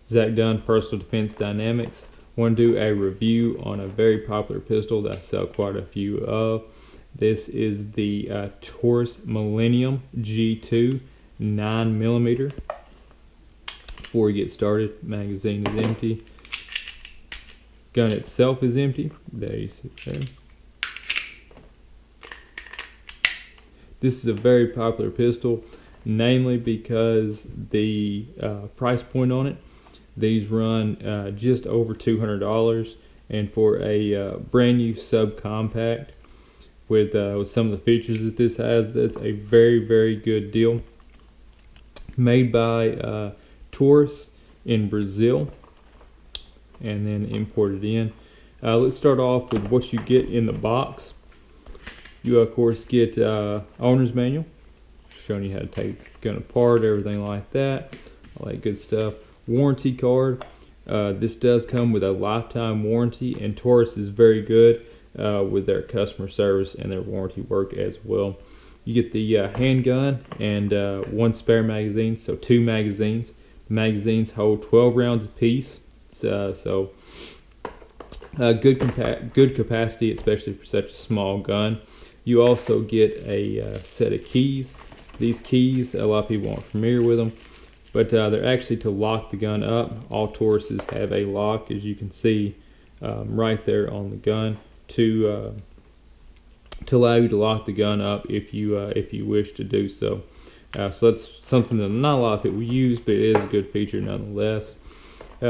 Zach Dunn, Personal Defense Dynamics. Want to do a review on a very popular pistol that I sell quite a few of. This is the Taurus Millennium G2 9mm. Before we get started, magazine is empty. Gun itself is empty. There you see it there. This is a very popular pistol, namely because the price point on it. These run just over $200, and for a brand new subcompact with some of the features that this has, that's a very, very good deal. Made by Taurus in Brazil and then imported in. Let's start off with what you get in the box. You of course get owner's manual showing you how to take the gun apart, everything like that, all that good stuff. Warranty card. This does come with a lifetime warranty, and Taurus is very good with their customer service and their warranty work as well. You get the handgun and one spare magazine, so 2 magazines. The magazines hold 12 rounds apiece, so good capacity, especially for such a small gun. You also get a set of keys. These keys, a lot of people aren't familiar with them, but they're actually to lock the gun up. All Tauruses have a lock, as you can see right there on the gun, to allow you to lock the gun up if you wish to do so. So that's something that not a lot of people use, but it is a good feature nonetheless.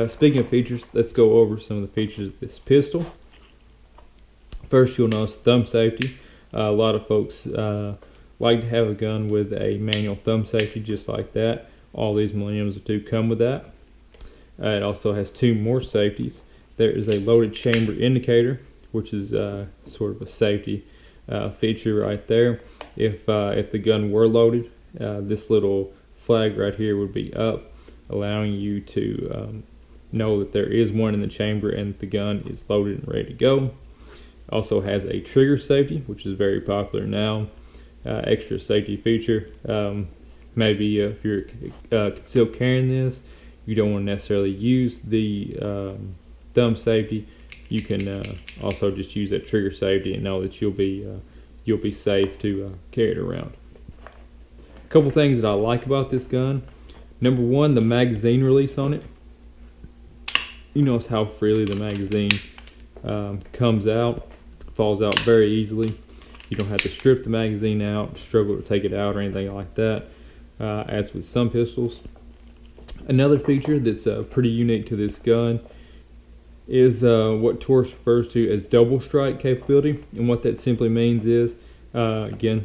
Speaking of features, let's go over some of the features of this pistol. First, you'll notice thumb safety. A lot of folks like to have a gun with a manual thumb safety just like that. All these Millenniums do come with that. It also has 2 more safeties. There is a loaded chamber indicator, which is sort of a safety feature right there. If the gun were loaded, this little flag right here would be up, allowing you to know that there is one in the chamber and that the gun is loaded and ready to go. Also has a trigger safety, which is very popular now. Extra safety feature. Maybe if you're concealed carrying this, you don't want to necessarily use the thumb safety. You can also just use that trigger safety and know that you'll be safe to carry it around. A couple things that I like about this gun. Number one, the magazine release on it. You notice how freely the magazine comes out, falls out very easily. You don't have to strip the magazine out, struggle to take it out or anything like that, as with some pistols. Another feature that's pretty unique to this gun is what Taurus refers to as double strike capability, and what that simply means is, again,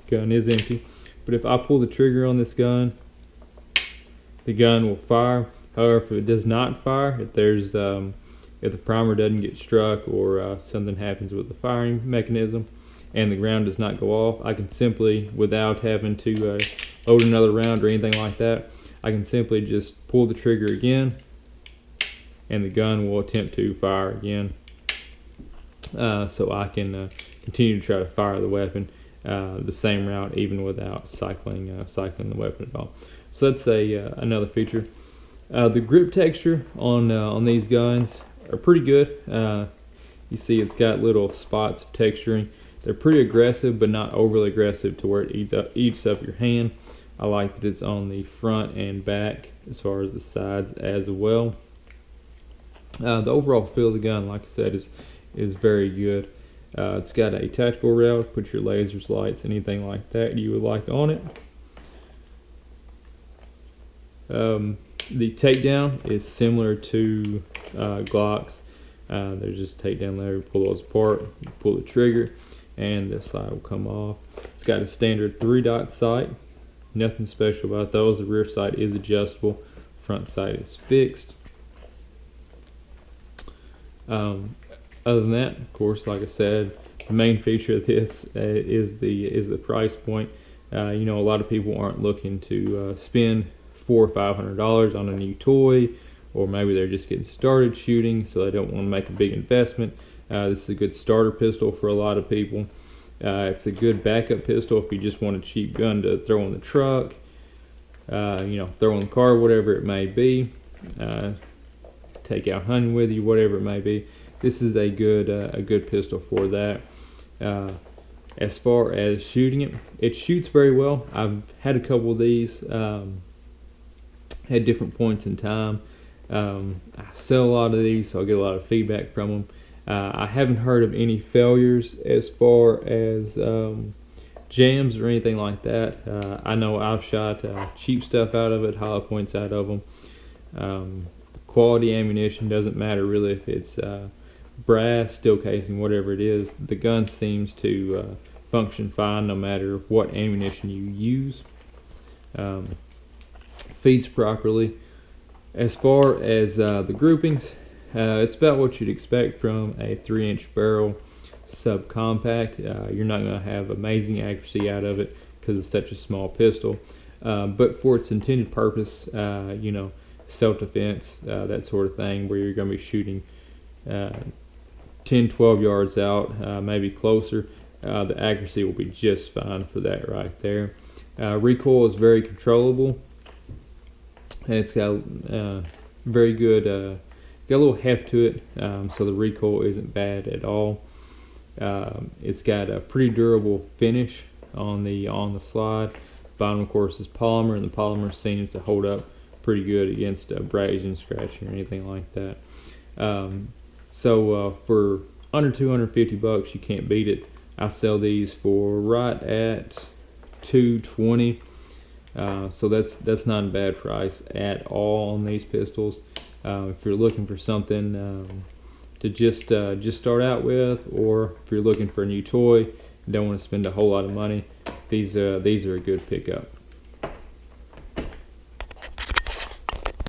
gun is empty, but if I pull the trigger on this gun, the gun will fire. However, if it does not fire, if the primer doesn't get struck or something happens with the firing mechanism and the round does not go off, I can simply, without having to load another round or anything like that, I can simply just pull the trigger again and the gun will attempt to fire again. So I can continue to try to fire the weapon the same route even without cycling the weapon at all. So that's another feature. The grip texture on these guns are pretty good. You see it's got little spots of texturing. They're pretty aggressive, but not overly aggressive to where it eats up your hand. I like that it's on the front and back as far as the sides as well. The overall feel of the gun, like I said, is very good. It's got a tactical rail, put your lasers, lights, anything like that you would like on it. The takedown is similar to Glocks. There's just a takedown lever, you pull those apart, you pull the trigger, and the sight will come off. It's got a standard 3-dot sight. Nothing special about those. The rear sight is adjustable, front sight is fixed. Other than that, of course, like I said, the main feature of this is the price point. You know, a lot of people aren't looking to spend $400 or $500 on a new toy, or maybe they're just getting started shooting, so they don't want to make a big investment. This is a good starter pistol for a lot of people. It's a good backup pistol if you just want a cheap gun to throw in the truck, you know, throw in the car, whatever it may be. take out hunting with you, whatever it may be. This is a good pistol for that. As far as shooting it, it shoots very well. I've had a couple of these at different points in time. I sell a lot of these, so I get a lot of feedback from them. I haven't heard of any failures as far as jams or anything like that. I know I've shot cheap stuff out of it, hollow points out of them. Quality ammunition doesn't matter really if it's brass, steel casing, whatever it is. The gun seems to function fine no matter what ammunition you use. Feeds properly. As far as the groupings, it's about what you'd expect from a 3-inch barrel subcompact. You're not going to have amazing accuracy out of it because it's such a small pistol, but for its intended purpose, you know, self-defense, that sort of thing, where you're going to be shooting 10-12 yards out, maybe closer, the accuracy will be just fine for that right there. Recoil is very controllable, and it's got very good, got a little heft to it, so the recoil isn't bad at all. It's got a pretty durable finish on the slide. Bottom, of course, is polymer, and the polymer seems to hold up pretty good against abrasion, scratching, or anything like that. So for under 250 bucks, you can't beat it. I sell these for right at $220. So that's not a bad price at all on these pistols. If you're looking for something to just start out with, or if you're looking for a new toy and don't want to spend a whole lot of money, these are a good pickup.